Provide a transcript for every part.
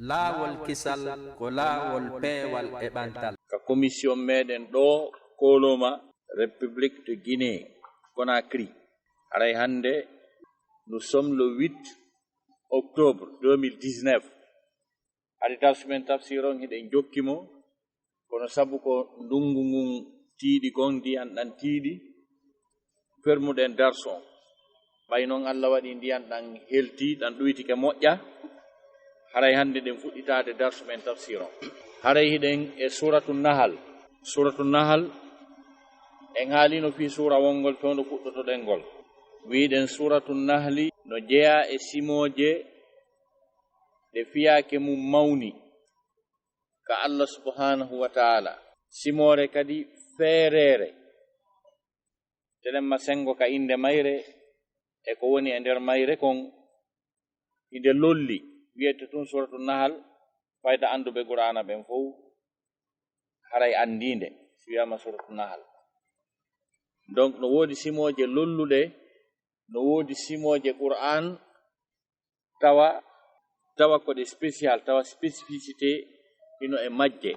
laawol kisal ko laawol peewal e ɓantal ka commission meɗen ɗo koloma République de Guinée Conakry haray hande nous sommes le 8 octobre 2019 hade tafsimen tafsiron hiɗen jokkimo kono sabu ko ndungu ngun tiiɗi gon ndiyan ɗan tiiɗi fermuɗen darson ɓay noon Allah waɗi ndiyan ɗan helti ɗan ɗoytike moƴƴa haray hande ɗen fuɗɗitade darsumen tafsiron haray hiɗen e suratu nahal en haalino fi sura wongol tono fuɗɗotoɗen ngol wiɗen suratu nahli no jeeya e simoje ɗe fiyake mum mawni ka Allah subhanahu wa ta'ala simore kadi feerere telemma sengo ka inde mayre e ko woni e nder mayre kon ide lolli wiyete tun suratu nahal fayda anduɓe qur'ana ɓen fof haray andinde si wiyama suratu nahal donc no woodi simoje lolluɗe no woodi simoje qur'an tawa ko ɗe spécial tawa spécificité ino e majje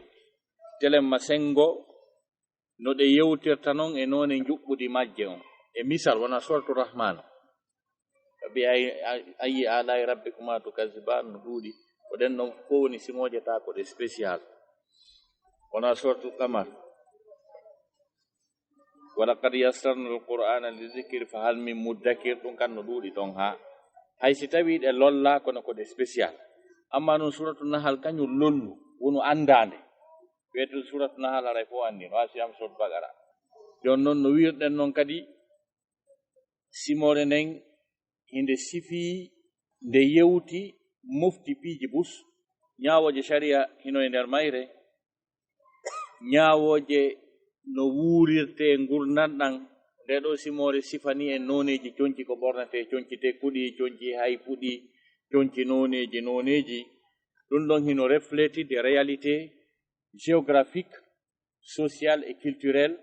telemma sengo no ɗe yewtirta noon e none juɓɓudi majje on e misal wona suratu rahman bi ayi alai rabbikuma tukaziban no ɗuuɗi ko ɗen ɗon fof woni simoje ta ko ɗe spécial wona suratu qamar walaqad yassarna alqur'ana lidhikri fahal min muddakir ɗum kan no ɗuuɗi ɗon ha hay si tawi ɗe lolla kono ko ɗe spécial amma noon suratu nahal kañum lollu wonu andande wiyete suratu nahal haray fof andi no wasiyam suratu bagara jon noon no wirɗen noon kadi simore nden hinde sifi nde yewti mofti piiji bus ñawoje sharia hino e nder mayre ñawoje no wuurirte gurnanɗan nde ɗo simore sifani en noneji conci ko ɓornate conci tekkuɗi conci haypuɗi conci noneji ɗum ɗon hino refléti des réalités géographiques sociales et culturelles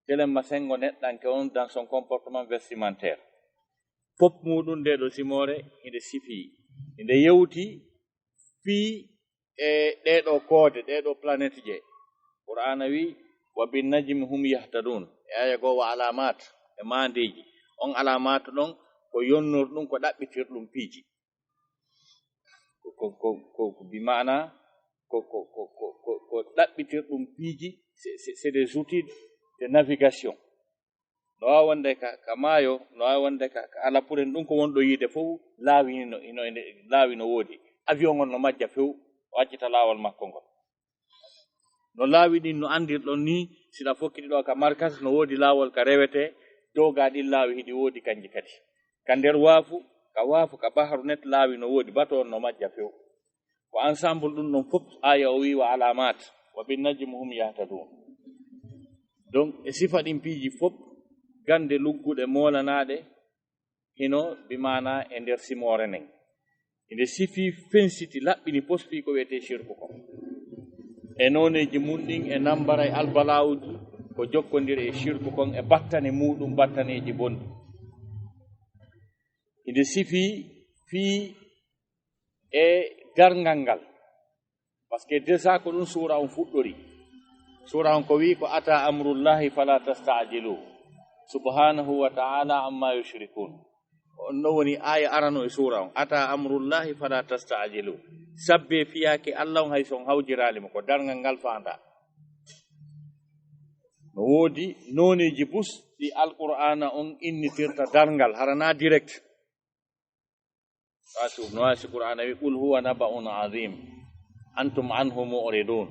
telemma sengo neɗɗanke on dans son comportement vestimentaire fop muɗum nde ɗo simore inde sifi inde yewti fii e ɗeɗo koode ɗeɗo planète je qur'ana wi wa bin najmi hum yahtadun e aya goo wa alamat e mandeji on alamat ɗon ko yonnor ɗum ko ɗaɓɓitirɗum piiji ko bi mana ko ɗaɓɓitirɗum piiji c'est des outils de navigation no wawi wonde ka maayo no wawi wonde ka alapuren ɗum ko wonɗo yiide fof laawi no woodi avion on no majja few o accita laawol makko ngol no laawi ɗin no andirɗon ni siɗa fokkiɗi ɗo ka markas no woodi laawol ka rewete doga ɗin laawi hiɗi woodi kanji kadi ka nder waafu ka baharu net laawi no woodi bato on no majja few ko ensemble ɗum ɗon fof aya o wi wa alamat wa bin najmi hum yahtadun donc e sifa ɗin piiji fof gande lugguɗe molanaɗe hino bimana e nder simore nden inde sifi fensiti laɓɓini pospi ko wiyete shirku ko e noneji mum ɗin e nambara e albalawuji ko jokkodiri e shirku kon e battane muɗum battaneji bonɗi inde sifi fii e darngal ngal par ce que déjà ko ɗum sura on fuɗɗori sura on ko wi ko ata amrullahi fala tastajilu subhanahu wa ta'ala amma yushrikun on ɗo woni aya arano e sura on ata amrullahi fala tastajilu sabbe fiyake Allah on hay son hawjiralimo ko darngal ngal fanda no woodi noneji bus ɗi alqur'ana on innitirta darngal harana direct no wasi qur'ana wi qul huwa naba'un azim antum anhu mu'ridun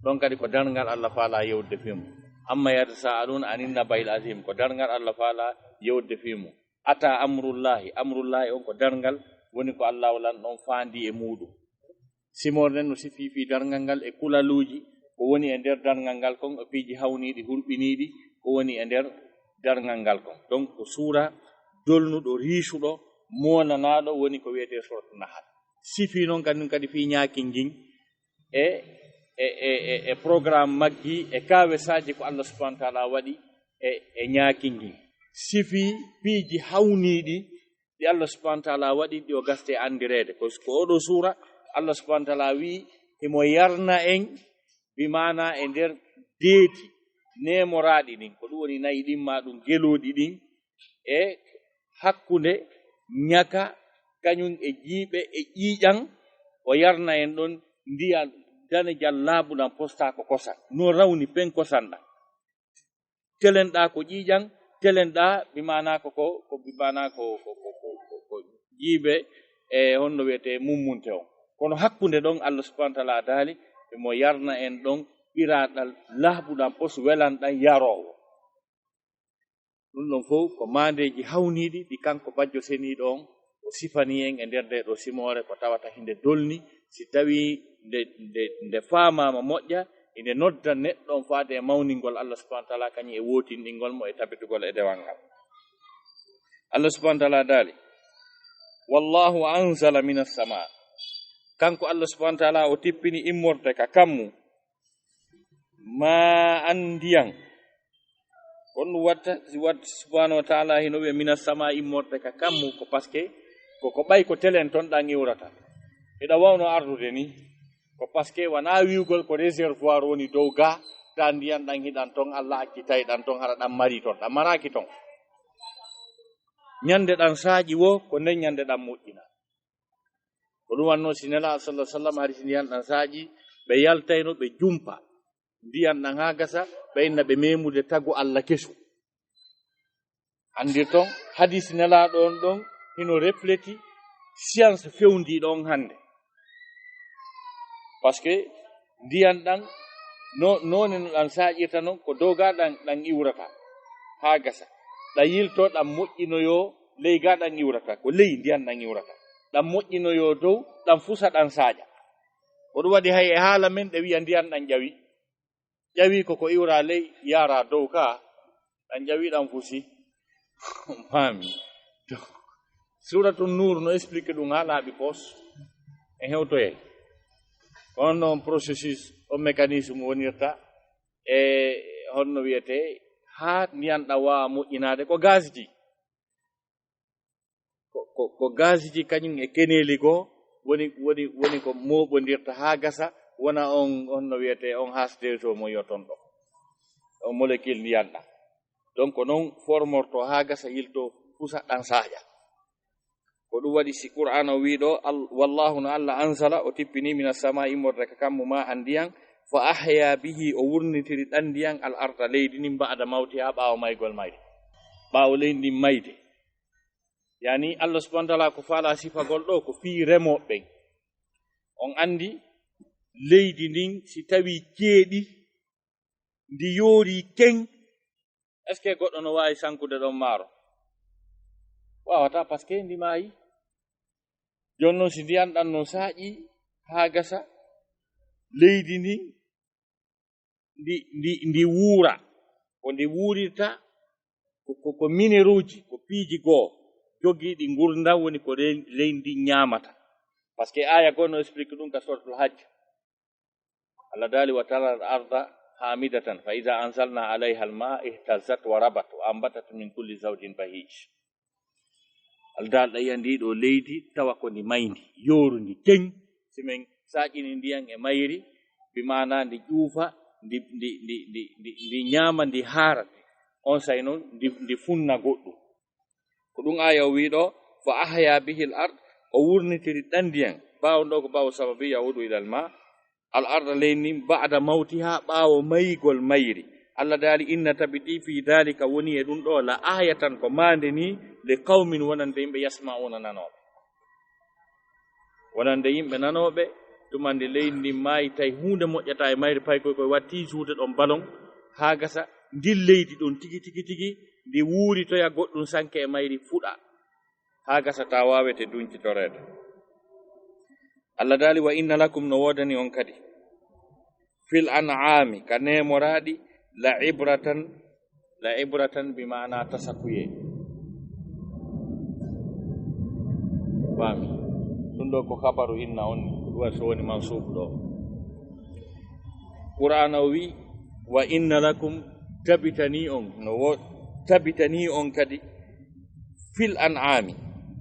ɗon kadi ko darngal Allah faala yewde fimu amma yatasaaluna anin nabail azim ko darngal Allah faala yewde fimu ata amrullahi on ko darngal woni ko Allah walan ɗon faandi e muɗum simor nen no sifi fi darngal ngal e kulaluji ko woni e nder darngal ngal kon e piiji hawniɗi hulɓiniɗi ko woni e nder darngal ngal kon donc ko suura dolnuɗo riisuɗo monanaɗo woni ko wiyete suratu nahal sifi noon kadi fi ñakingin e programme maggi e kawesaji ko Allah subhanahu wa ta'ala waɗi e ñakingin sifi piiji hawniɗi ɗi Allah subhanahu wa ta'ala waɗi ɗi o gaste andirede ko oɗo suura Allah subhanahu wa ta'ala wi imo yarna en bimana e nder deeti nemoraɗi ɗin ko ɗum woni nayi ɗin ma ɗum geloɗi ɗin e hakkunde ñaka kañum e jiiɓe e ƴiiƴan o yarna en ɗon ndiya danejal laabuɗan posta ko kosan no rawni pen kosan ɗan telenɗa ko ƴiiƴan telenɗa bimana ko bimana ko jiiɓe e honno wiyete mummunte on kono hakkunde ɗon Allah subhanahu wa ta'ala daali emo yarna en ɗon ɓiraɗal laabuɗan pos welanɗan yarowo ɗum ɗon fof ko mandeji hawniɗi ɗi kanko bajjo seniɗo on o sifani en e nder nde ɗo simore ko tawata hinde dolni si tawi nde faamama moƴƴa inde nodda neɗɗo on faade e mawningol Allah subhanahu wa ta'ala kañum e wotinɗingol mo e tabitugol e dewal ngal Allah subhanahu wa ta'ala daali wallahu anzala minas sama kanko Allah subhanahu wa ta'ala o tippini immorde ka kammu ma andiyan on watta subhanahu wa ta'ala hino ɓe minas sama immorde ka kammu ko paske ko ɓay ko telen ton ɗan iwrata eɗa wawno ardude ni ko paske wana wiugol ko réservoir woni dow ga ta ndiyan ɗan hiɗan ton Allah accitay ɗan ton hara ɗan mari ton ɗan maraki ton ñande ɗan saaƴi wo ko nden ñande ɗan moƴƴina ko ɗum wanno si nela sallah sallam hari si ndiyan ɗan saaƴi ɓe yaltayno ɓe jumpa ndiyan ɗan ha gasa ɓe inna ɓe memude tagu Allah kesu andir ton hadis nelaɗo on ɗon hino refleti science fewndi ɗon hande par ce que ndiyan ɗan none no ɗan saaƴirta noon ko doga ɗan iwrata ha gasa ɗan yilto ɗan moƴƴinoyo ley ga ɗan iwrata ko ley ndiyan ɗan iwrata ɗan moƴƴinoyo dow ɗan fusa ɗan saaƴa ko ɗum waɗi hay e haala men ɗe wiya ndiyan ɗan ƴawi koko iwra ley yara dow ka ɗan ƴawi ɗan fusi mami suratu Nur no explique ɗum ha laaɓi pos e hewtoyey on noon processus o mécanisme wonirta e honno wiyete ha ndiyanɗa wawa moƴƴinade ko gaz ji ko gaz ji kañum e keneli goo woni ko moɓodirta ha gasa wona on honno wiyete on H2O mo yoton ɗo on molécule ndiyanɗa donc noon formorto ha gasa yilto pusa ɗan saaƴa ko ɗum waɗi si Qur'an o wiɗo wallahu no Allah anzala o tippini minas sama immorde ka kammu ma an ndiyan fa ahya bihi o wurnitiri ɗan ndiyan al arda leydi nin ba'da mawti ha ɓaawo maygol mayde ɓaawo leydi ndin mayde yani Allah subhanahu wa ta'ala ko faala sifagol ɗo ko fii remoɓɓe on andi leydi ndin si tawi keeɗi ndi yoori ken est ce que goɗɗo no wawi sankude ɗon maaro wawata par ce que ndi maayi jon noon si ndiyan ɗan no saaƴi ha gasa leydi ndin ndi wuura ko ndi wuurirta ko mineruji ko piiji goo jogiiɗi ngurdam woni ko leydi ñaamata par ce que aya goo no explique ɗum ka suratul hajj Allah daali wa tara al arda hamidatan fa ida anzalna alayha alma ihtazat wa rabat wa ambatat min kulli zawjin bahij aldaal ɗayiya ndiɗo leydi tawa ko ndi mayndi yorundi keñ simen saaƴini ndiyan e mayri bimana ndi ƴuufa ndi ñaama ndi haarate on say noon ndi funna goɗɗum ko ɗum aya o wiɗo fa ahya bihi l ard o wurnitiri ɗan ndiyan ɓaawo ɗo ko ɓaawo sababi yahudu ilal ma al arda leydi ndin ba'da mawtiha ɓaawo maygol mayri Allah daali inna tabiti fi dalika woni e ɗum ɗo la ayatan ko mande ni li qawmin wonande yimɓe yasma'una nanoɓe wonande yimɓe nanoɓe tumande leydi ndin maayi tawi hunde moƴƴata e mayri pay koy watti suude ɗon balon ha gasa ndin leydi ɗon tigi ndi wuuritoya goɗɗum sanke e mayri fuɗa ha gasa ta wawete duñcitorede Allah daali wa inna lakum no wodani on kadi fil an'ami ka nemoraɗi la ibratan bi ma'ana tasakuye fami ɗum ɗo ko habaru inna on ɗuwa so woni mansub ɗo Qur'an o wi wa inna lakum tabitani on kadi fil an'ami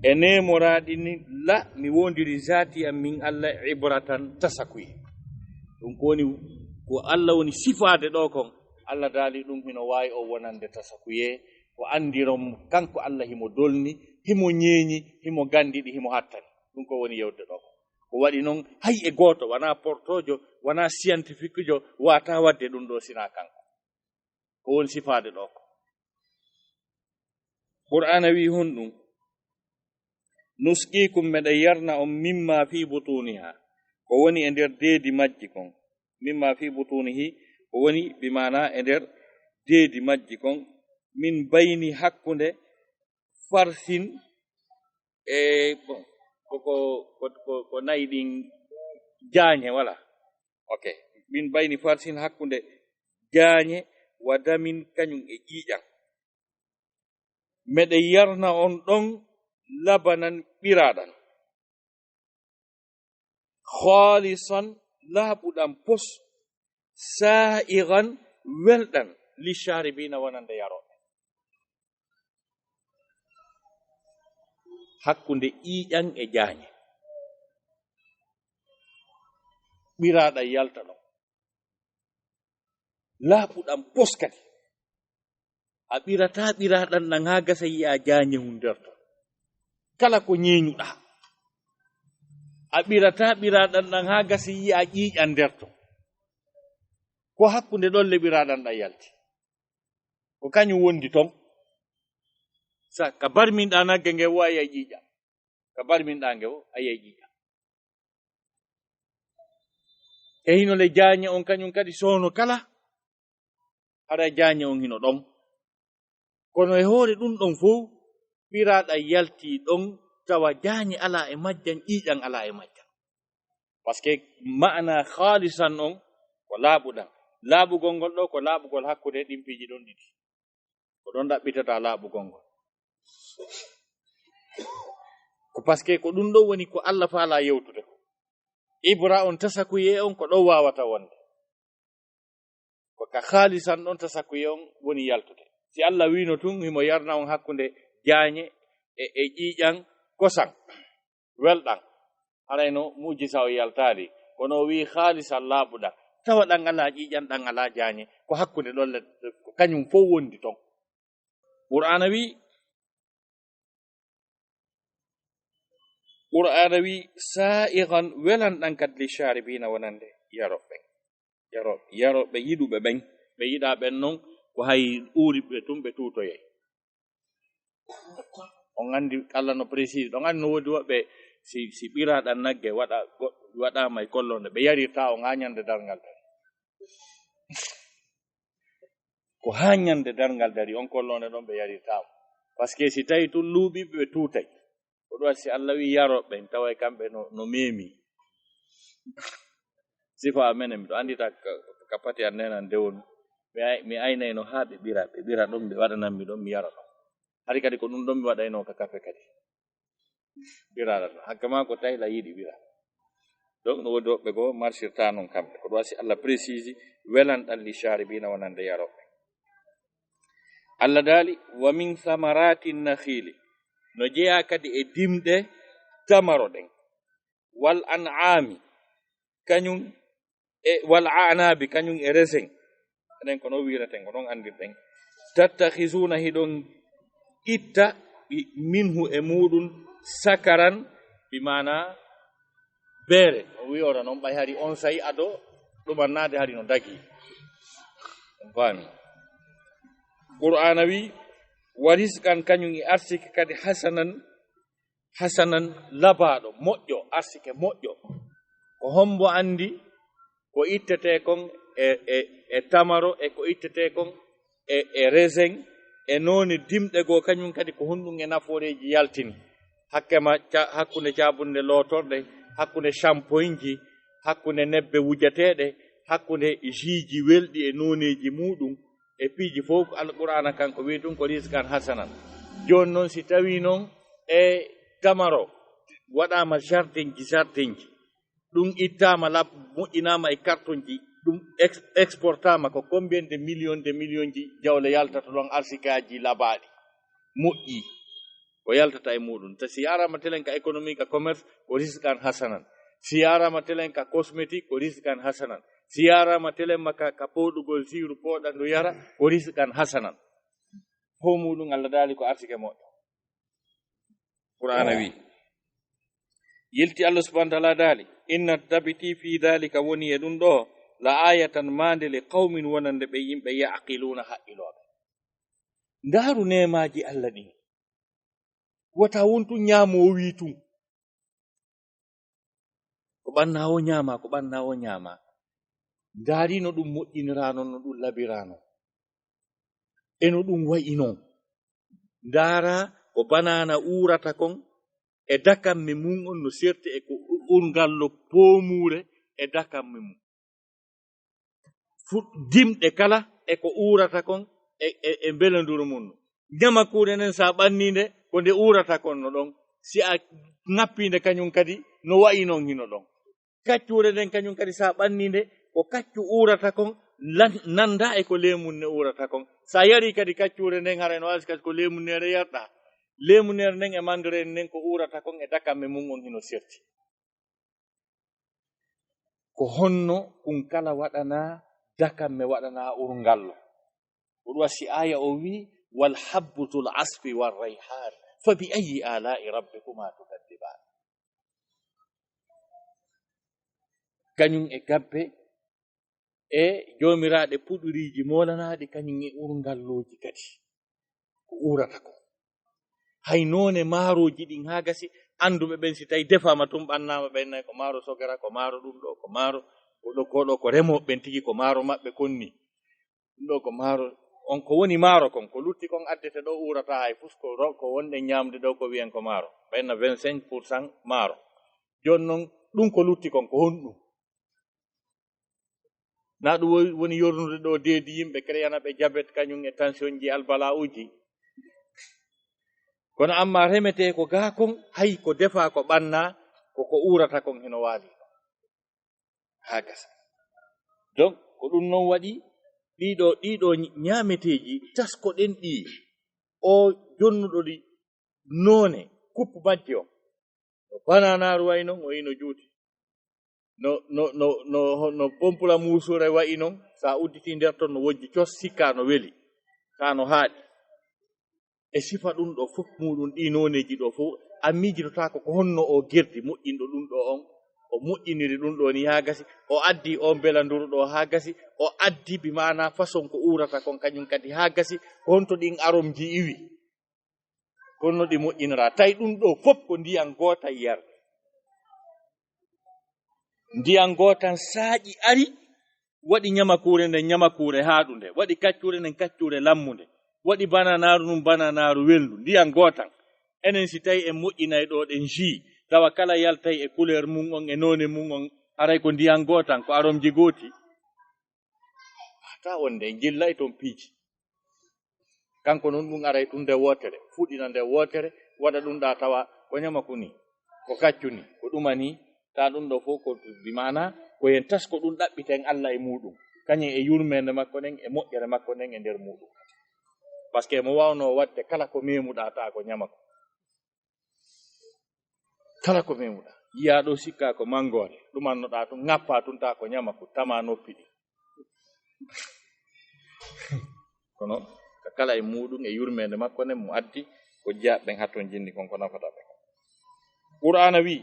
ene moradini la mi wondiri zati am min Allah ibratan tasakuye dum ko woni ko Allah woni sifade do kon Allah dali dum hino wawi o wonande tasakuye ko andirom kanko Allah himo dolni himo nyeñi himo gandidi himo hattani dum ko woni yewde do ko wadi non hay e goto wana portojo wana scientifique jo wata wadde dum do sina kanko ko woni sifade do ko Qur'ana wi hondum nusqikum meda yarna on mimma fi butuniha ko woni e der deedi majji kon mimma fi butunihi ko woni bi mana e der deedi majji kon min bayni hakkunde farsin e ko naydin jaanye wala okay min bayni farsin hakkunde jaanye wadamin kanyum e jiijam mede yarna on don labanan biradan khalisan labudan pos sa'igan weldan li sharibina wanande yaro hakkunde iiƴan e jaañe ɓiraaɗa yalta ɗon laaɓuɗan poskati a ɓirataa ɓiraaɗan ɗan haa gasa yi'a jaañe hun nder ton kala ko ñeeñuɗa a ɓirataa ɓiraaɗan ɗan haa gasa yi'a ƴiiƴan nder ton ko hakkunde ɗon le ɓiraaɗan ɗan yalti ko kañum wondi ton sa ka barminɗa nagge nge wo a yey ƴiiƴa ka barminɗa nge wo a yey ƴiiƴa e hino le jaañe on kañum kadi sowno kala haɗa jaañe on hino ɗon kono e hoore ɗum ɗon fof ɓiraaɗa yalti ɗon tawa jaañe ala e majjan ƴiiƴan ala e majjan par ce que ma'ana halisan on ko laaɓuɗan laaɓugol ngol ɗo ko laaɓugol hakkude ɗimpiiji ɗon ɗiɗi ko ɗon ɗaɓɓitata laaɓugol ngol ko par ce que ko ɗum ɗo woni ko Allah faala yewtude ko ibra on tasakuye on ko ɗon wawata wonde ko ka halisan ɗon tasakuye on woni yaltude si Allah wino tun himo yarna on hakkunde jaañe e ƴiiƴan kosan welɗan harayno mujisa o yaltaali kono o wi halisan laaɓuɗan tawa ɗan ala ƴiiƴan ɗan ala jaañe ko hakkunde ɗon ko kañum fof wondi ton Qur'ana wi sa'igan welan ɗan kad li sharibina wonande yaroɓe yiɗuɓe ɓen ɓe yiɗa ɓen non ko hay uuriɓe tum ɓe tutoye on andi Allah no précise ɗon andi no wodi woɓɓe si ɓiraɗan nagge waɗama e kollonde ɓe yarirta on ha ñande darngal dari ko ha ñande darngal dari on kollonde ɗon ɓe yarirtamo par ce que si tawi tun luuɓiɓe ɓe tutay ko ɗum si Allah wi yaroɓe tawa kamɓe no memi sifa amene miɗo andita ka pati an nenan dewonu mi aynayno ha ɓe ɓira ɗon ɓe waɗananmi ɗon mi yara ɗon hari kadi ko ɗum ɗon mi waɗayno ka kafe kadi ɓiraɗa ɗon hakka ma ko tayla yiɗi ɓira donc no wodi woɓɓe goo marchirta noon kamɓe ko ɗum wasi Allah précise welan ɗan li sharibina wonande yaroɓe Allah daali wa min samarati nakhili no jeeya kadi e dimɗe tamaro ɗen wal an'ami kañum e wal anabi kañum e resen enen ko no wireten ko ɗon andirɗen tattakhisuna hiɗon itta minhu e muɗum sakaran bi mana beere o wi ora noon ɓay hari on sayi ado ɗumannade hari no dagi on faami Qur'ana wi wariskan kañum e arsike kadi hasanan labaɗo moƴƴo arsike moƴƴo ko hombo andi ko ittete kon e tamaro e ko ittete kon e raisin e noni dimɗe goo kañum kadi ko honɗum e nafooreji yaltini hakkunde cabunde lootorɗe hakkunde shampoingji hakkunde nebbe wujateɗe hakkunde jiiji welɗi e noneji muɗum e piiji fof ko alqur'ana kanko wi ɗum ko riskan hasanan joni noon si tawi noon e tamaro waɗama jardin ji ɗum ittama moƴƴinama e carton ji ɗum exportama ko combien de million ji jawle yaltata ɗon arsikaji labaɗi moƴƴi ko yaltata e muɗum ta si yarama telen ka économique ka commerce ko risqan hasanan si yarama telen ka cosmétique ko risqan hasanan si yarama telen maka ka poɗugol siru poɗandu yara ko risqan hasanan ho muɗum Allah dali ko arsike moƴƴo qur'ana wi yilti Allah subhanahu wa ta'ala dali inna tabiti fi dhalika woni e ɗum ɗo la ayatan mande li qaumin wonande ɓe yimɓe yaqiluna haqqiloɓe ndaru nemaji Allah ɗi wata wontu ñaamo o wi tun ko ɓannawo ñaama ko ɓannawo ñaama ndaari no ɗum moƴƴinirano no ɗum labirano eno ɗum wayi non ndaara ko banana urata kon e dakamme mum on no serti e ko ɓurgallo poomure e dakamme mum dimɗe kala e ko urata kon e belanduru mum ñamakuure nen sa ɓanninde ko nde urata kon no ɗon si a ŋappinde kañum kadi no wayi non hino ɗon kaccure nden kañum kadi sa ɓanninde ko kaccu urata kon nanda e ko lemun ne urata kon sa yari kadi kaccure nden hara no wasi kadi ko lemunere yarɗa lemunere nden e mandire nden ko urata kon e dakamme mum on hino serti ko honno kun kala waɗana dakamme waɗana urgallo ko ɗum wasi aya o wi wal habbutul asfi war rayhan fa bi ayi ala'i rabbikuma tukadiban kañum e gabbe e jomiraɗe puɗuriji molanaɗi kañum e urgalloji kadi ko urata ko hay none maaroji ɗin ha gasi anduɓe ɓen si tawi defama tum ɓannama ɓennayi ko maaro sogara ko maaro ɗum ɗo ko maaro koɗo ko remoɓe ɓen tigi ko maaro maɓɓe konni ɗum ɗo ko maaro on ko woni maaro kon ko lutti kon addete ɗo urata hay fus ko wonɗe ñamde ɗo ko wiyen ko maaro ɓenna 25% maaro joni noon ɗum ko lutti kon ko honɗum na ɗum woni yornude ɗo deedi yimɓe créana ɓe jabet kañum e tension ji albala uji kono amma remete ko gaa kon hay ko defa ko ɓanna koko urata kon heno waali ha gasa donc ko ɗum noon waɗi ɗiɗo ñameteji taskoɗen ɗi o jonnuɗo ɗi noone kuppu majje o no bananaru wayi non o yino juuti no pompula musure wayi non sa udditi nder ton no wojji cos sikka no weli ka no haaɗi e sifa ɗum ɗo fof muɗum ɗi noneji ɗo fof a mijirotako ko honno o gerdi moƴƴinɗo ɗum ɗo on o moƴƴiniri ɗum ɗo ni ha gasi o addi on belanduru ɗo ha gasi o addi bi mana façon ko urata kon kañum kadi ha gasi ko honto ɗin aromji iwi honno ɗi moƴƴinira tawi ɗum ɗo fof ko ndiyam gotal yarde ndiyam gotan saaƴi ari waɗi ñamakure nden ñamakure haɗunde waɗi kaccure nden kaccure lammude waɗi bananaru num bananaru welndu ndiyam gotan enen si tawi en moƴƴinay ɗo ɗen jus tawa kala yaltay e couleur mum on e none mum on haray ko ndiyam gotan ko aromji gooti ta wonde en jillay toon piiji kanko noon ɗum aray ɗum nde wotere fuɗɗina nde wotere waɗa ɗum ɗa tawa ko ñamaku ni ko kaccu ni ko ɗumani ta ɗum ɗo fof ko bimana ko yen tas ko ɗum ɗaɓɓiten Allah e muɗum kañum e yurmede makko nden e moƴƴere makko nden e nder muɗum par ce que mo wawno wadde kala ko memuɗa ta ko ñamako kala ko memuɗa yiya ɗo sikka ko mangore ɗumannoɗa tun ŋappa tun ta ko ñamako tama noppi ɗi kono kala e muɗum e yurmede makko nden mo addi ko jiyaɓɓen hatton jinni konko nafata ɓe qur'ana wi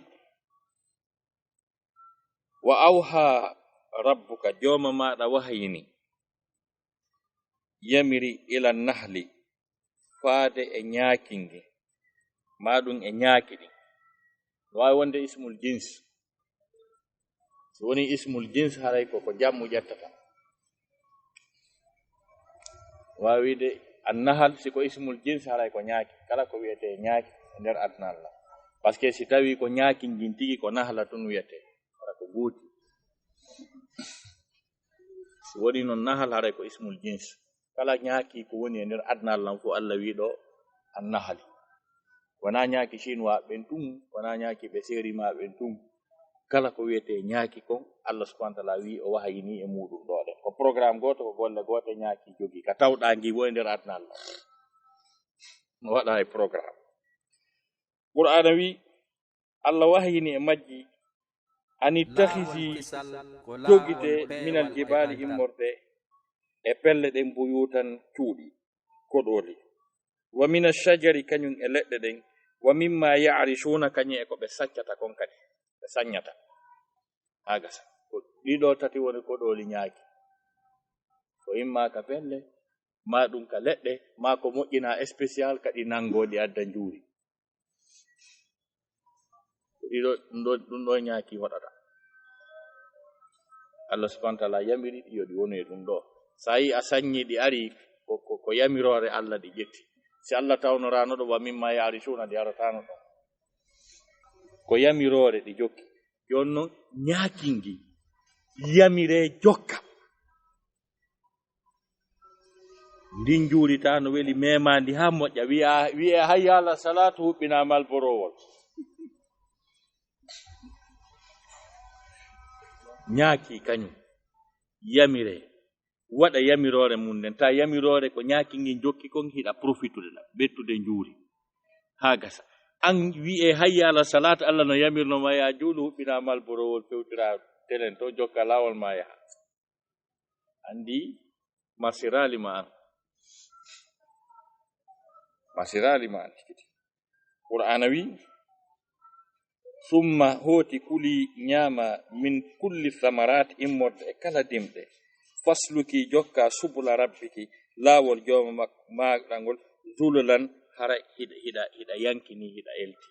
wa awha rabbuka joma maɗa wahayini yamiri ila nahli faade e ñaakingi maɗum e ñaaki ɗi wawi wonde ismul jins so woni ismul jins haray koko jammu ƴettata wawi wide annahal siko ismul jins haray ko ñaaki kala ko wiyete ñaaki e nder adna Allah par ce que si tawi ko ñaakingin tigi ko nahla tun wiyete wara ko guuti si woni noon nahal haray ko ismul jins kala ñaaki ko woni e nder adna Allah fu Allah wi ɗo annahali wona ñaaki chinois ɓen tum wona ñaaki ɓe sérima ɓen tum kala ko wiyete ñaaki kon Allah subhanahu wa ta'ala wi o wahayini e muɗum ɗo ɗe ko programme goto ko golle gote ñaaki jogi ka tawɗa ngi wo e nder adna Allah no waɗa e programme qur'ana wi Allah wahyini e majji ani takhisi jogide minal jibali immorde e pelle ɗen buyutan cuuɗi koɗoli wa min ashajari kañum e leɗɗe ɗen wa mimma ya'rishuna kañum e ko ɓe saccata kon kadi ɓe saññata ha gasa ɗiɗo tati woni koɗoli ñaaki ko imma ka pelle ma ɗum ka leɗɗe ma ko moƴƴina spécial kadi nangoɗi adda njuuri ɗiɗo ɗum ɗo ñaaki waɗata Allah subhanahu wa ta'ala yamiri yo ɗi woni ɗum ɗo sa yi a saññi ɗi ari ko yamirore Allah ɗi ƴetti si Allah tawnorano ɗo wa mimma ya'rishuna ɗi aratano ɗon ko yamirore ɗi jokki joni noon ñaakingi yamire jokka ndin juuritano weli memandi ha moƴƴa wi'e hayya ala salatu huɓɓinamal borowol ñaaki kañum yamire waɗa yamirore mum nden ta yamirore ko ñaaki ngi jokki kon hiɗa profitude ɗa ɓettude njuuri ha gasa an wi'e hayya ala salatu Allah no yamirnoma ya juulu huɓɓinamal borowol fewtira telen to jokka lawol ma yaha andi masiralima an tikiti qur'ana wi summa hoti kuli ñaama min kulli thamarati immorde e kala dimɗe fasluki jokka subula rabbiki laawol jooma maɗa ngol zululan hara hiɗa yankini hiɗa elti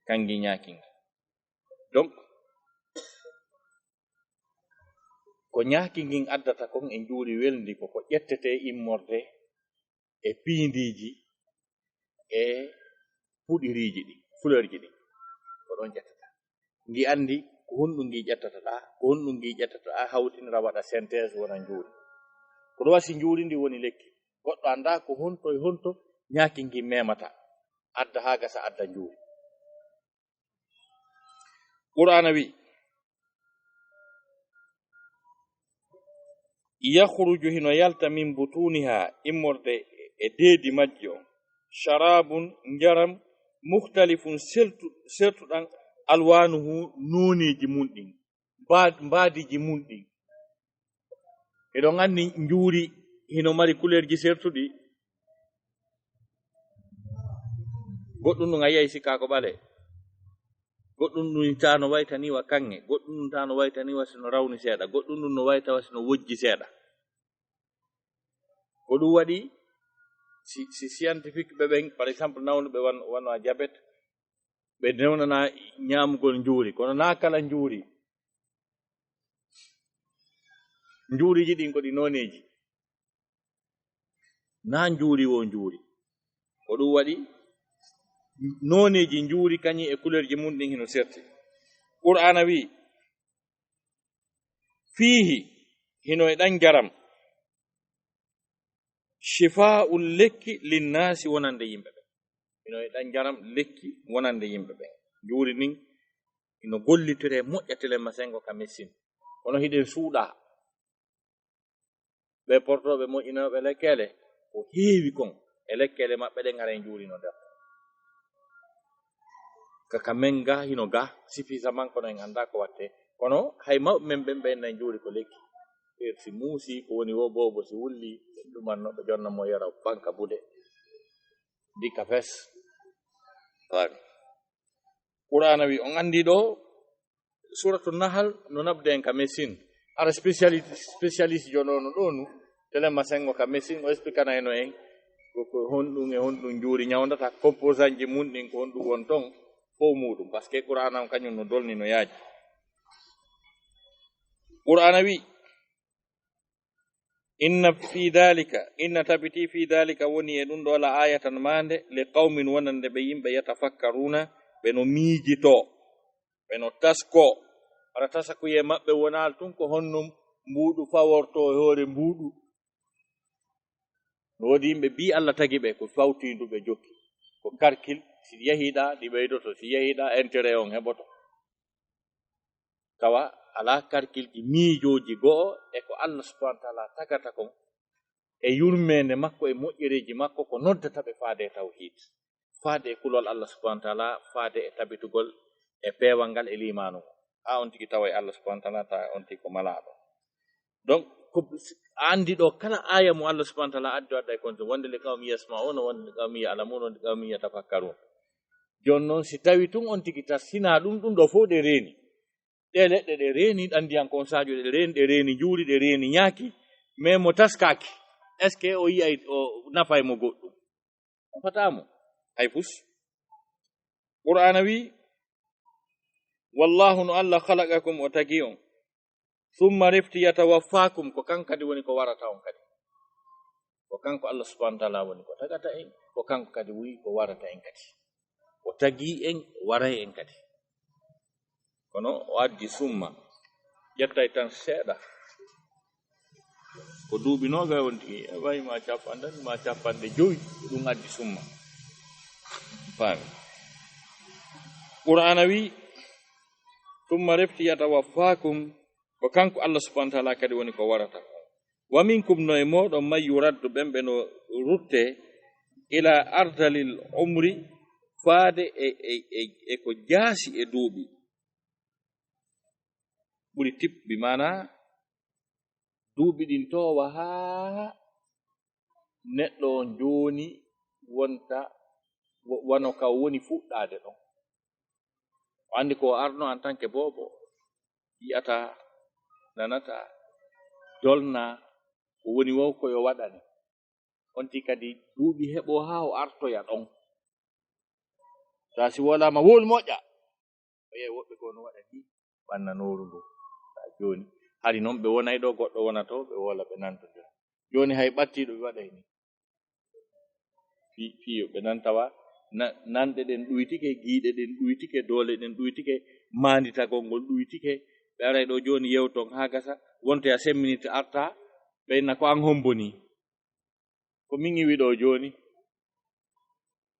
kangi ñaakinga donc ko ñaakingin addata kon e njuuri welndi ko ƴettete immorde e piindiji e fuɗiriiji ɗi fleurji ɗi ko ɗon ƴettata ngi andi ko honɗum ngi ƴettata ɗa ko honɗum ngi ƴettata ɗa hawtinira waɗa synthèse wona njuuri ko ɗo wasi njuuri ndi woni lekki goɗɗo anda ko honto e honto ñaakingi memata adda ha gasa adda njuuri qur'ana wi yakhruju hino yalta min butuniha immorde e deedi majji on sharabun njaram mukhtalifun sertuɗan alwanuhu noneji mum ɗin mbaadiji mum ɗin eɗon anndi njuuri hino mari couleur ji sertuɗi goɗɗum ɗum a yi'ay sikka ko ɓale goɗɗum ɗum tano waytaniwa kanŋe goɗɗum ɗum tano waytaniwa sino rawni seeɗa goɗɗum ɗum no waytawa sino wojji seeɗa ko ɗum waɗi si scientifique ɓe ɓen par exemple nawnuɓe wano a diabète ɓe newnana ñaamugol njuuri kono na kala njuuriji ɗin ko ɗi noneji na njuuri wo njuuri ko ɗum waɗi noneji njuuri kañi e couleur ji mum ɗin hino serti qur'ana wi fiihi hino e ɗan jaram shifa'ul lekki linnasi wonande yimɓe ɓe hino e ɗan jaram lekki wonande yimɓe ɓe njuuri nin hino gollitire moƴƴatele masengo ka médecine kono hiɗen suuɗa ɓe portoɓe moƴƴinoɓe lekkele ko heewi kon e lekkele maɓɓe ɗen hara njuuri no nder kaka men ga hino ga suffisamment kono en anda ko watte kono hay mawɓe men ɓen ɓe njuuri ko lekki si muusi ko woni wo bobo si wulli ɗumanno ɓe jonna mo yara banka bude dikka fes qur'ana wi on andi ɗo Surah An-Nahl no nabde en ka médecine ara spécialiste jonono ɗo nu telema sengo ka médecine o expliquana eno en ko honɗum e honɗum njuuri ñawdata composant ji mum ɗin ko honɗum won ton fof muɗum par ce que qur'ana on kañum no dolni no yaaji qur'ana wi inna tabiti fi dhalika woni e ɗum ɗo la ayatan mande li qawmin wonande ɓe yimɓe yatafakkaruna ɓe no miijito ɓe no tasko ara tasakuye maɓɓe wonal tun ko honnum mbuuɗu faworto e hoore mbuuɗu no woodi yimɓe bi Allah tagi ɓe ko fawtindu ɓe jokki ko calcul si yahiɗa ɗi ɓeydoto si yahiɗa intérêt on heɓoto tawa ala calcul ɗi miijoji go'o e ko Allah subhanahu wa ta'ala tagata kon e yurmende makko e moƴƴereji makko ko noddata ɓe faade e tawhid faade e kulol Allah subhanahu wa ta'ala faade e tabitugol e peewal ngal e limanu ha on tigi tawa e Allah subhanahu wa ta'ala ta on tigi ko malaɗo donc ko andi ɗo kala aya mo Allah subhanahu wa ta'ala addi wadda e konto wonde le qawmi yasma'una wonde le qawmi ya'lamun wonde le qawmi yatafakkarun jon noon si tawi tun on tigi tassina ɗum ɗo fof ɗe reeni ɗe leɗɗe ɗe reeni ɗandiyankon sadio ɗe reeni juuri ɗe reeni ñaaki mais mo taskaki est ce que o yiyay o nafay mo goɗɗum nafatamo hay pus qur'ana wi wallahu no Allah khalaqakum o tagi on summa refti yatawaffakum ko kan kadi woni ko warata on kadi ko kanko Allah subhanahu wa ta'ala woni ko tagata en ko kanko kadi wi ko warata en kadi o tagi en waray en kadi kono o addi summa ƴettay tan seeɗa ko duuɓi noga wonti e wayi ma capanɗe joyi ɗum addi summa faami qur'ana wi summa refti yatawaffakum ko kanko Allah subhanahu wa ta'ala kadi woni ko warata wa minkum no e moɗon man yuraddu ɓen ɓe no rutte ila ardalil umri faade e ko jaasi e duuɓi ɓuri tiɓɓi mana duuɓi ɗin towa haa neɗɗo on jooni wonta wano ka woni fuɗɗaade ɗon o anndi ko arno en tant que boobo yi'ata nanata dolna ko woni wow koyo waɗani on ti kadi duuɓi heɓo haa o artoya ɗon taa si wolaama wol moƴƴa o yehi woɓɓe ko no waɗa ni ɓannanooru ndu jooni hari noon ɓe wonay ɗo goɗɗo wona to ɓe wola ɓe nantodira jooni hay ɓattiiɗo ɓe waɗay ni fiyo ɓe nantawa nanɗe ɗen ɗuytike giiɗe ɗen ɗuytike doole ɗen ɗuytike maanditagol ngol ɗuytike ɓe aray ɗo jooni yewton haa gasa wonto a semminite arta ɓeyna ko an homboni ko min iwi ɗo jooni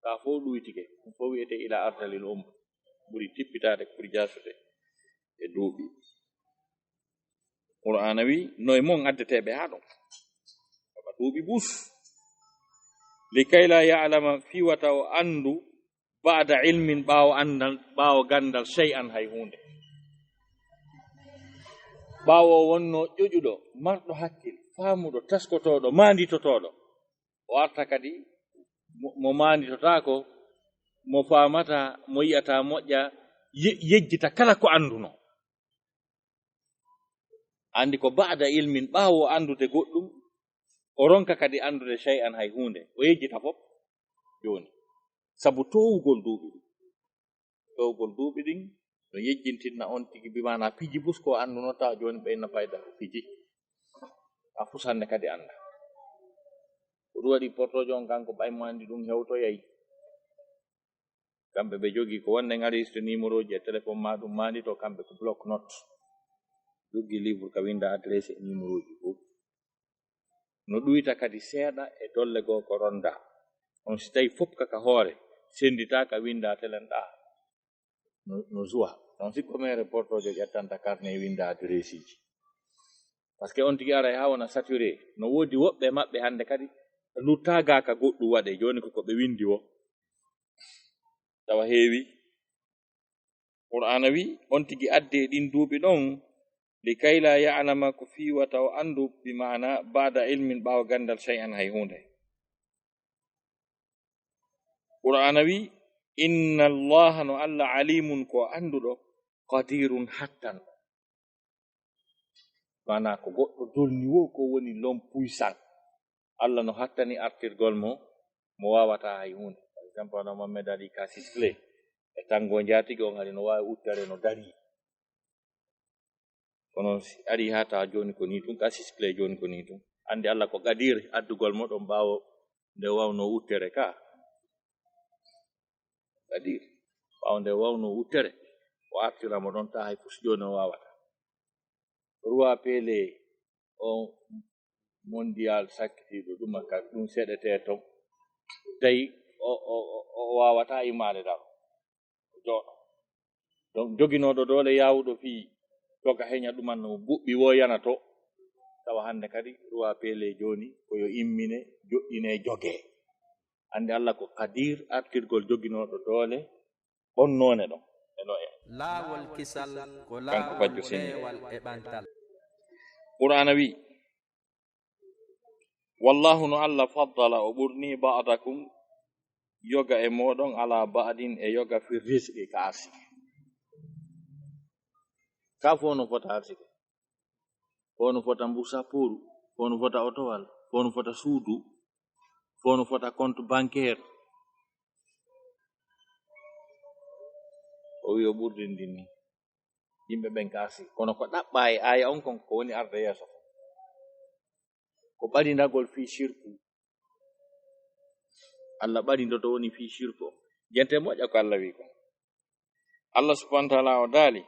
kaa fof ɗuytike ɗum fof wiyete ila ardalil ɓuri tippitaade ɓuri jaasude e duuɓi qur'ana wi noye mon addeteɓe haa ɗon heɓa duuɓi bus likay la ya'lama fiwata o anndu ba'da ilmin ɓaawo gandal shay'an hay hunde ɓaawo wonno ƴoƴuɗo marɗo hakkil faamuɗo taskotoɗo maanditotoɗo o arta kadi mo maanditotaako mo faamata mo yi'ata moƴƴa yejjita kala ko annduno andi ko ba'da ilmin ɓaawo andude goɗɗum o ronka kadi andude shay'an hay hunde o yejjita fof joni sabu towugol duuɓi ɗin no yejjintinna on tigi bimana piji bus ko andunota joni ɓeyna fayda ko piji a fusanne kadi anda ko ɗum waɗi portojo on kanko ɓaymo andi ɗum hewtoyayi kamɓe ɓe jogi ko wonde ariste numéro ji e téléphone ma ɗum mandi to kamɓe ko bloc note joggi livre ka winda adresse e numéro ji fof no ɗuyta kadi seeɗa e dolle goo ko ronda on si tawi fof kaka hoore sendita ka winda telen ɗa no jowa on sikko mere portoje ƴettanta carnet winda adresse ji par ce que on tigi aray ha wona saturé no woodi woɓɓe maɓɓe hande kadi luttaga ka goɗɗum waɗe joni koko ɓe windi o tawa heewi qur'ana wi on tigi adde ɗin duuɓi ɗon likay la ya'lama ko fiwata o andu bi ma'ana ba'da ilmin ɓaawo gandal shay'an hay hunde qur'ana wi inna allaha no Allah alimun ko anduɗo qadirun hattan mana ko goɗɗo dolni wo ko woni l'homme puissant Allah no hattani artirgol mo wawata hay hunde par exemple no Mouhammad ali ka sisle e tango njatigi on hari no wawi uttare no dari kono ari hata joni ko ni tun ka sisle joni ko ni tun andi Allah ko qadir addugol moɗon ɓaawo nde wawno uttere ka qadir ɓaawo nde wawno uttere o artiramo ɗon ta hay fus joni o wawata roi pele o mondial sakkitiɗo ɗum seɗete ton tawi o wawata imade dal jooɗo donc joginoɗo doole yawuɗo fi toga heña ɗuman no buɓɓi woyana to tawa hande kadi ruwa pele joni ko yo immine joɗɗine joge ande Allah ko qadir artirgol joginoɗo doole bonnone ɗon eno e laawol kisal ko kanko laawol fajjo senni peewal e ɓantal qur'ana wi wallahu no Allah faddala o ɓurni ba'dakum yoga e moɗon ala ba'din e yoga fi rizqi ka arsike ka fo no fota arsike fo no fota mbusa poru fo no fota otowal fo no fota suudu fo no fota compte bancaire o wi o ɓurdindini yimɓe ɓen ka arsi kono ko ɗaɓɓa e aya on kon ko woni arde yeeso ko ɓaɗindagol fi shirku Allah ɓaɗindoto woni fi shirku o jente moƴƴa ko Allah wi kon Allah subhanahu wa ta'ala o daali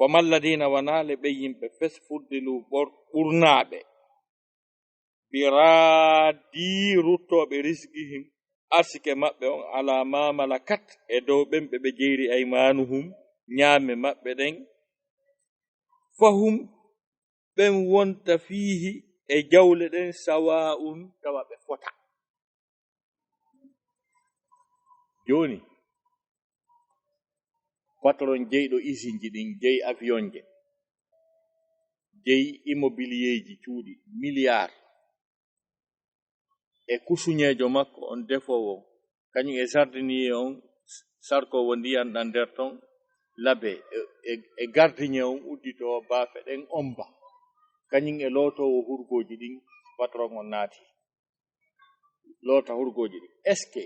famal ladina wanale ɓe yimɓe fes fuddilu ɓurnaɓe biradi ruttoɓe risgihim arsike maɓɓe on ala ma malakat e dow ɓen ɓe jeyri aymanuhum ñaame maɓɓe ɗen fahum ɓen wonta fihi e jawle ɗen sawa'un tawa ɓe fota joni patron jeyɗo usine ji ɗin jeyi avion je jeyi immobilier ji cuuɗi milliard e kusuñejo makko on defowo kañum e jardinier on sarkowo ndiyan ɗan nder ton labe e gardien on udditowo baafe ɗen omba kañum e lootowo hurgoji ɗin patron on naati loota hurgoji ɗin est ce que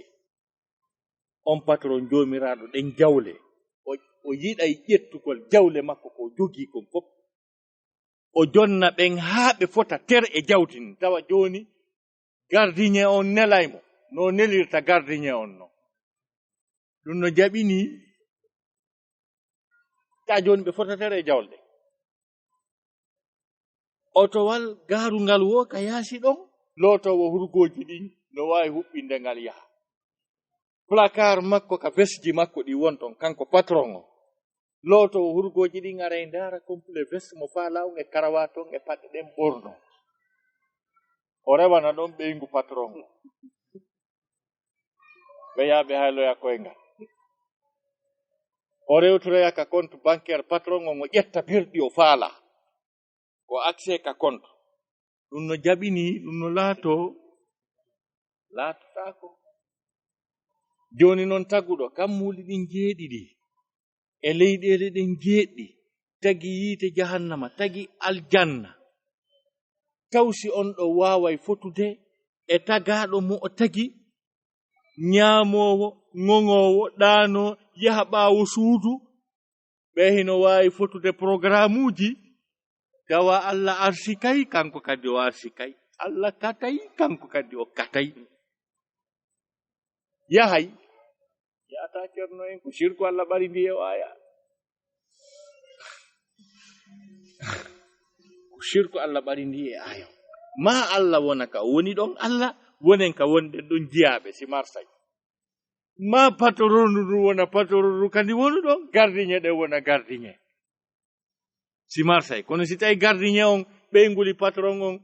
on patron jomiraɗo ɗen jawle o yiɗay ƴettugol jawle makko ko jogii kon fof o jonna ɓen haa ɓe fota ter e jawtin tawa joni gardien on nelaymo no nelirta gardien on no ɗum no jaɓini ta joni ɓe fota ter e jawle otowal garungal wo ka yaasi ɗon lootowo hurgoji ɗin no wawi huɓɓinde ngal yaha placard makko ka vesji makko ɗi wonton kanko patron o lootowo hurgoji ɗin ara e ndara complet veste mo falawon e karawaton e paɗɗe ɗen ɓorno o rewana ɗon ɓeygu patron o ɓe yaaɓe hayloya koyngal o rewtoroya ka compte bancaire patron on o ƴetta birɗi o faala o accès ka compte ɗum no jaɓini ɗum no laatotako joni noon taguɗo kammuuli ɗin jeeɗiɗi e leyɗele ɗen jeeɗɗi tagi yiite jahannama tagi aljanna tawsi on ɗo waaway fotude e tagaɗo mo o tagi ñaamowo ŋoŋowo ɗaano yaha ɓaawo suudu ɓe hino waawi fotude programme uji tawa Allah arsikay kanko kadi o arsikay Allah katay kanko kadi o katay yahay yata cerno en ko shirku Allah ɓari ndi e aya ko shirku Allah ɓari ndi e aya ma Allah wona ka woni ɗon Allah wonen ka wonde ɗon jiyaɓe si marsay ma patoronu ɗum wona patoronu kadi woni ɗon gardien ɗe wona gardien si marsay kono si tawi gardien on ɓeyguli patron on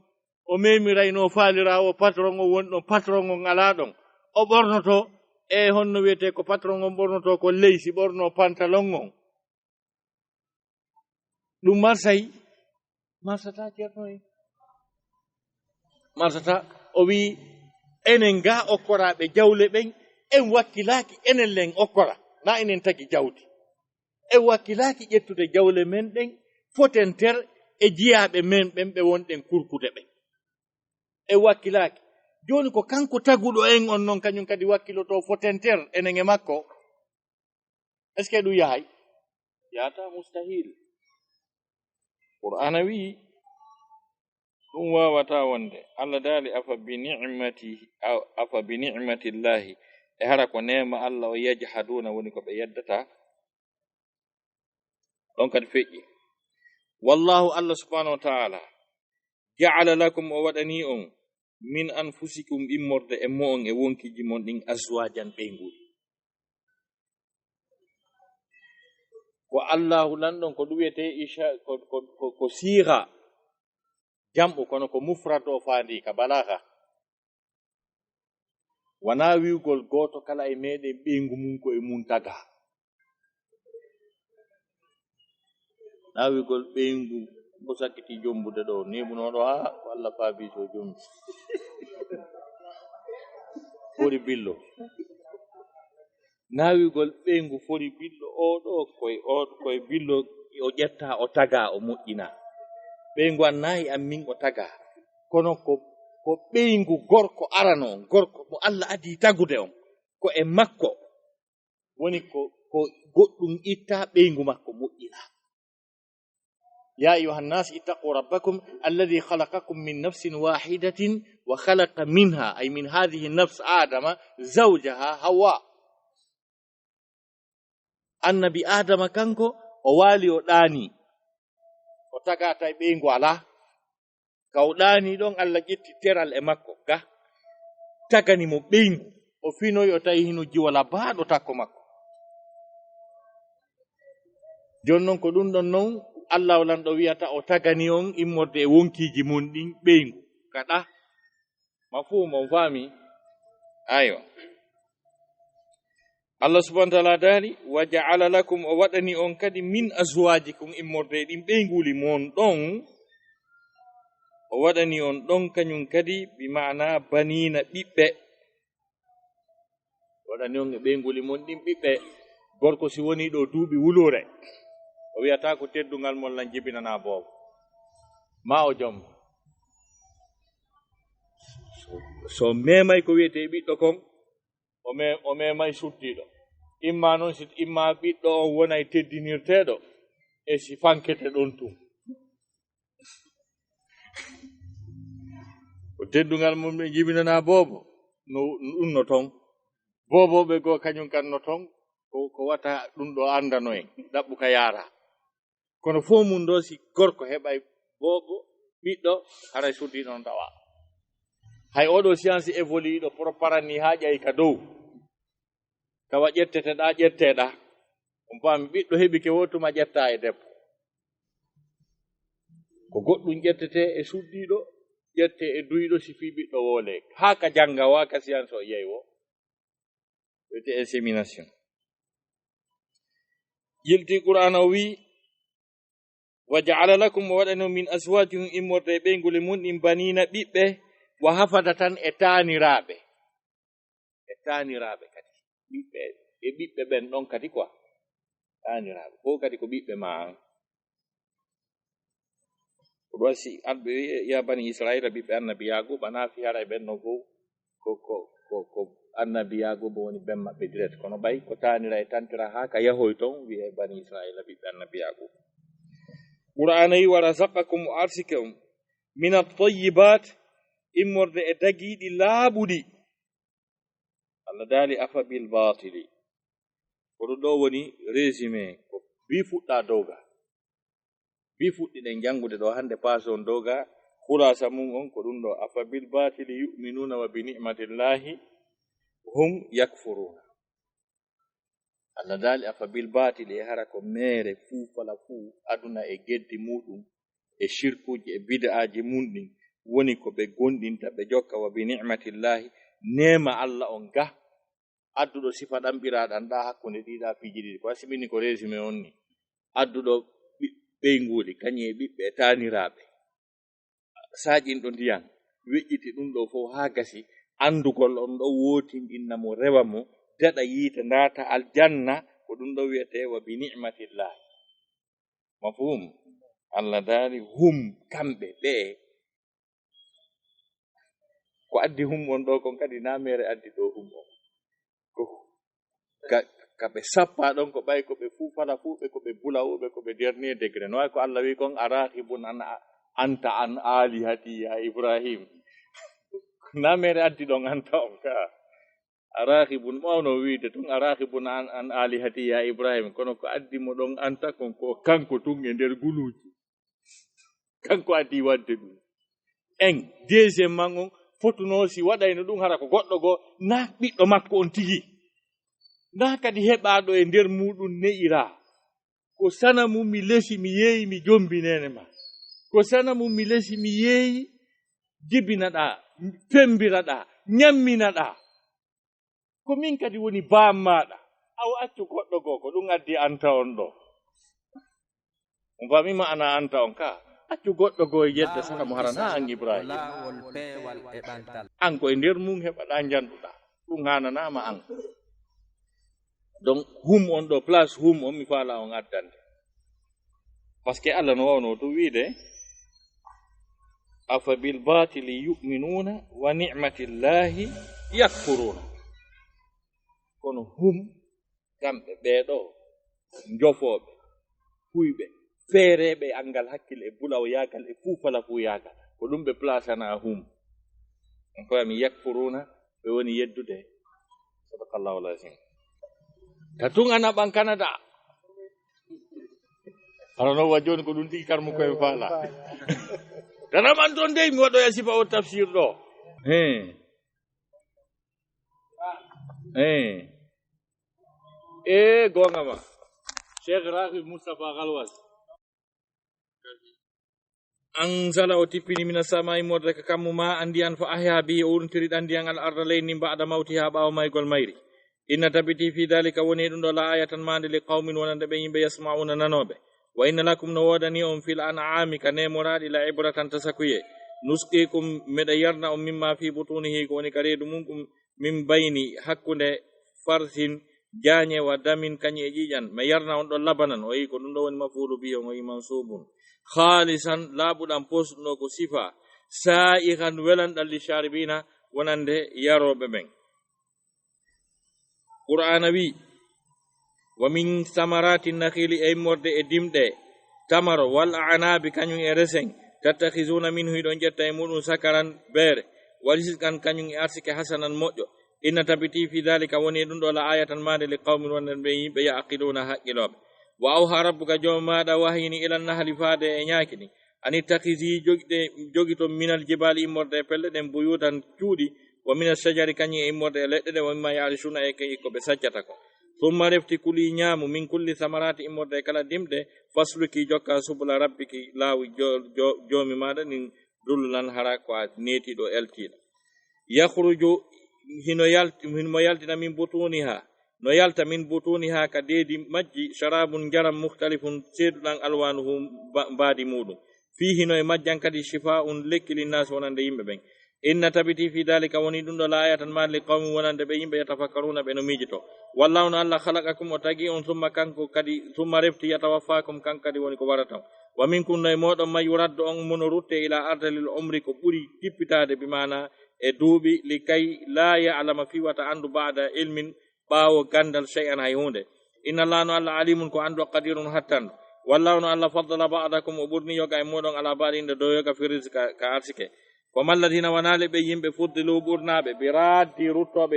o memirayno faalirawo patron on woni ɗon patron on ala ɗon o ɓornoto e honno wiyete ko patron on ɓornoto ko leysi ɓorno pantalon on ɗum marsata ceerno en marsata o wi enen ga okkoraɓe jawle ɓen en wakkilaki enen len okkora na enen tagi jawdi en wakkilaki ƴettude jawle men ɗen foten ter e jiyaɓe men ɓen ɓe wonɗen kurkude ɓen en wakkilaki joni ko kanko taguɗo en on noon kañum kadi wakkiloto foten ter enen e makko est ce que ɗum yahay yata mustahil qur'ana wi ɗum wawata wonde Allah daali afa bi ni'matillahi e hara ko nema Allah o yajhaduna woni ko ɓe yeddata ɗon kadi feƴƴi wallahu Allah subhanahu wa ta'ala ja'ala lakum o waɗani on min anfusikum immorde e mo on e wonkiji mon ɗin azwajan ɓeyguli ko Allahu lanɗon ko ɗum wiyete ko siira jam'u kono ko mufrad o faandi ka balagha wana wi'ugol goto kala e meɗen ɓeygu mum ko e mum taga na wi'ugol ɓeygu ko sakkiti jombude ɗo neɓunoɗo ha ko Allah faabiso jombi fori billo na wi'ugol ɓeygu fori billo oɗo koye billo o ƴetta o taga o moƴƴina ɓeygu an nayi an min o taga kono ko ɓeygu gorko arano on gorko mo Allah adi tagude on ko e makko woni ko goɗɗum itta ɓeygu makko moƴƴina يا أيها الناس اتقوا ربكم الذي خلقكم من نفس واحدة وخلق منها أي من هذه النفس آدم زوجها هواء النبي آدم كانكو ووالي وداني وتقاطع بينغو على كوداني دون الله جتي تيرال اماكو كا تاغاني مو بينغو o fino yo tawi hino jiwala baaɗo takko makko jonnon ko ɗum ɗon non Allah walan ɗo wiyata o tagani on immorde e wonkiji mun ɗin ɓeygu kaɗa mafhum on faami aywa Allah subhanahu wa ta'ala dari wa ja'ala lakum o waɗani on kadi min azwajikum immorde ɗin ɓeyguli mon ɗon o waɗani on ɗon kañum kadi bi ma'ana banina ɓiɓɓe waɗani on e ɓeyguli mon ɗin ɓiɓɓe gorko si woni ɗo duuɓi wulure o wiyata ko teddungal mollan jibinana boobo ma o jom so memay ko wiyete ɓiɗɗo kon o memay suttiɗo imma noon si imma ɓiɗɗo on wonay teddinirteɗo e si fankete ɗon tum ko teddungal mum ɓe jibinana boobo no ɗum no ton booboɓe goo kañum kan no ton ko wata ɗum ɗo andano en ɗaɓɓu ka yaara kono fof mum ɗo si gorko heɓay boobo ɓiɗɗo haray suddi ɗon tawa hay oɗo science évolue ɗo proparanni ha ƴayi ka dow tawa ƴetteteɗa ƴetteɗa on paami ɓiɗɗo heɓi ke wotuma ƴetta e debbo ko goɗɗum ƴettete e suddiɗo ƴette e duyɗo si fi ɓiɗɗo woole ha ka janga wa ka science o yeyi wo wiyete insémination yilti qur'an o wi wa ja'ala lakum wa waɗano min azwajikum immorde ɓeygule mun ɗin banina ɓiɓɓe wa hafadatan e taaniraɓe kadi ɓiɓɓe e ɓiɓɓe ɓen ɗon kadi quoi taaniraɓe fof kadi ko ɓiɓɓe ma an ko ɗo si alɓe ya bani israila ɓiɓɓe annabi yaqub ana fi haray ɓen no fof ko annabi yaqub woni ɓen maɓɓe direct kono ɓay ko taanira e tantira ha ka yahoy ton wiye bani israila ɓiɓɓe annabi yaqub qur'ana yi wa razaqakum o arsike on min at-tayyibat immorde e dagiɗi laaɓuɗi Allah daali afa bil batili ko ɗum ɗo woni résumé ko bi fuɗɗa dowga bi fuɗɗiɗen jangude ɗo hande pason dowga khulasa mum on ko ɗum ɗo afa bil batili yu'minuna wa bi ni'matillahi hum yakfuruna Allah daali afa bil batili e hara ko mere fuu fala fuu aduna e geddi muɗum e shirkuji e bid'aji munɗin woni ko ɓe gonɗinta ɓe jokka wa bi ni'matillahi nema Allah on ga adduɗo sifa ɗamɓiraɗan ɗa hakkunde ɗiɗa fiji ɗiɗi ko asimini ko résumé on ni adduɗo ɓeyguli kañum e ɓiɓɓe e taniraɓe saƴinɗo ndiyan weƴƴiti ɗum ɗo fof ha gasi andugol on ɗo wotinɗinna mo rewa mo daɗa yiite ndata aljanna ko ɗum ɗo wiyete wa bi ni'matillahi mafhum Allah daali hum kamɓe ɓe ko addi hum on ɗo kon kadi na mere addi ɗo hum on ko kaɓe sappa ɗon ko ɓay ko ɓe fuufala fuu ɓe ko ɓe bulawuɓe ko ɓe dernier degré no way ko Allah wi kon arahibun an anta an alihati ya Ibrahim na mere addi ɗon anta on ka arahibun mawno wiide tun arahibun an alihati ya Ibrahim kono ko addi mo ɗon anta kon ko kanko tun e nder guluji kanko addi wadde ɗum en deuxiéme man on fotuno si waɗayno ɗum hara ko goɗɗo goo na ɓiɗɗo makko on tigi na kadi heɓaɗo e nder muɗum ne'ira ko sana mum mi lesi mi yeeyi mi jombi nene ma ko sana mum mi lesi mi yeeyi jibinaɗa pembiraɗa ñamminaɗa ko min kadi woni baam maɗa aw accu goɗɗo goo ko ɗum addi anta on ɗo on famima ana anta on ka accu goɗɗo goo yedda saka mo harana an ibrahima an koye nder mum heɓaɗa janduɗa ɗum hananama an donc hum on ɗo place hum on mi faala on addande par ce que Allah no wawno to wiide afa bil batili yu'minuna wa ni'matillahi yakfuruna kono hum kamɓe ɓeeɗo jofoɓe huyɓe feereɓe angal hakkille e bulaw yagal e fuufala fuu yagal ko ɗum ɓe placana hum on koyami yakfuruna ɓe woni yeddude sadakallahu lazim ta tun ana ɓan Canada alano wa joni ko ɗum tigi karmo koye faala danaman toon dey mi waɗoya sifa o tafsir ɗo gonga ma Cheikh Rafi Moustapha Galwas an sala o tippini mina sama immorde ka kammu ma andiyan fa ahya bi o urntiriɗa ndiyan al arda leyni mba'da mawtiha ɓawa maygol mayri inna tabiti fi dalika woni ɗum ɗo la ayatan mande li qawmin wonande ɓe yimɓe yasma'una nanoɓe wa inna lakum no wodani on fil an'ami ka nemoraɗi la ibratan tasakuye nusqikum meɗa yarna on mimma fi butunihi ko woni ka reedu mum ɗum min bayni hakkunde farsin jañe wa damin kañi e ƴiƴan mi yarna on ɗo labanan o yi ko ɗum ɗo woni mafulu biyon o yi mansubun khalisan laaɓuɗan posɗuno ko sifa sa'ihan welanɗan li sharibina wonande yaroɓe ɓen qur'ana wi wa min samarati nakhili e morde e dimɗe tamaro wal anabi kañum e resen tattakhizuna minhu ɗon ƴetta e muɗum sakaran beere waliskan kañum e arsike hasanan moƴƴo inna tabiti fi dhalika woni ɗum ɗo la ayatan mande li qawmin wonande ɓe yimɓe yaqiluna haqqiloɓe wa awha rabbuka joom maɗa wahyini ilan nahli faade e ñaakini ani takhisi jogito minal jibali immorde e pelle ɗen buyutan cuuɗi wa minal sajari kañum e immorde e leɗɗe ɗen wa mimma yarisuna e ko ɓe saccata ko summa refti kuli ñaamu min kulli samarati immorde e kala dimɗe fasluki jokka subula rabbiki laawi joomi maɗa nin dullunan hara ko a neetiɗo eltiɗo yahruju himo yaltina min butuniha no yalta min butuniha ka deedi majji sharabun jaram mukhtalifun seeduɗan alwanuhu mbaadi muɗum fihi no e majjan kadi shifa'un lekki linnas wonande yimɓe ɓen inna tabiti fi dalika woni ɗum ɗo laayatan ma li qawmin wonande ɓe yimɓe yatafakkaruna ɓe no miijito wallahu no Allah khalaqakum o tagi on summa kanko kadi summa refti yatawaffakum kanko kadi woni ko warata wa minkum no e moɗon ma yuraddu on mono rutte ila ardalil umri ko ɓuri tippitade bimana e duuɓi li kay la ya'lama fi wata andu ba'da ilmin ɓaawo gandal shay'an hay hunde inna Allah no Allah alimun ko andu qadirun hattan wallahu no Allah faddala ba'dakum o ɓurni yoga e moɗon ala baɗinde dow yoga fi rizqa ka arsike ko malladina wanale ɓe yimɓe fuddilu ɓurnaɓe ɓe raddi ruttoɓe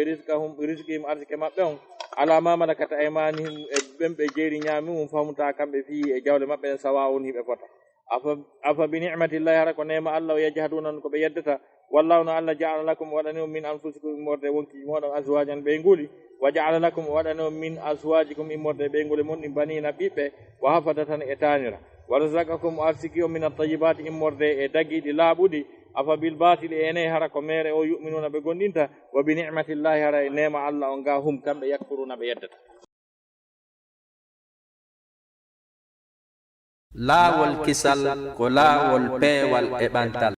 risqihim arsike maɓɓe on ala ma malakata aymanihim e ɓen jeeri ñaamimum famta kamɓe fi e jawle maɓɓe en sawa on hiɓe fota afa bi ni'matillahi hara ko nema Allah o yajhaduna ko ɓe yeddata wallahu no Allah ja'ala lakum waɗani min anfusikum immorde wonki moɗon azwajan ɓe nguli wa ja'ala lakum waɗani min azwajikum immorde ɓe nguli mon ɗi banina ɓiɓɓe wa hafadatan e tanira wa razaqakum arsiki o min at-tayyibati immorde e dagiɗi laaɓuɗi afa bil batili ene hara ko mere o yu'minuna ɓe gondinta wa bi ni'matillahi hara e nema Allah on ga hum kamɓe yakfuruna ɓe yeddata laawol kisal ko laawol peewal e ɓantal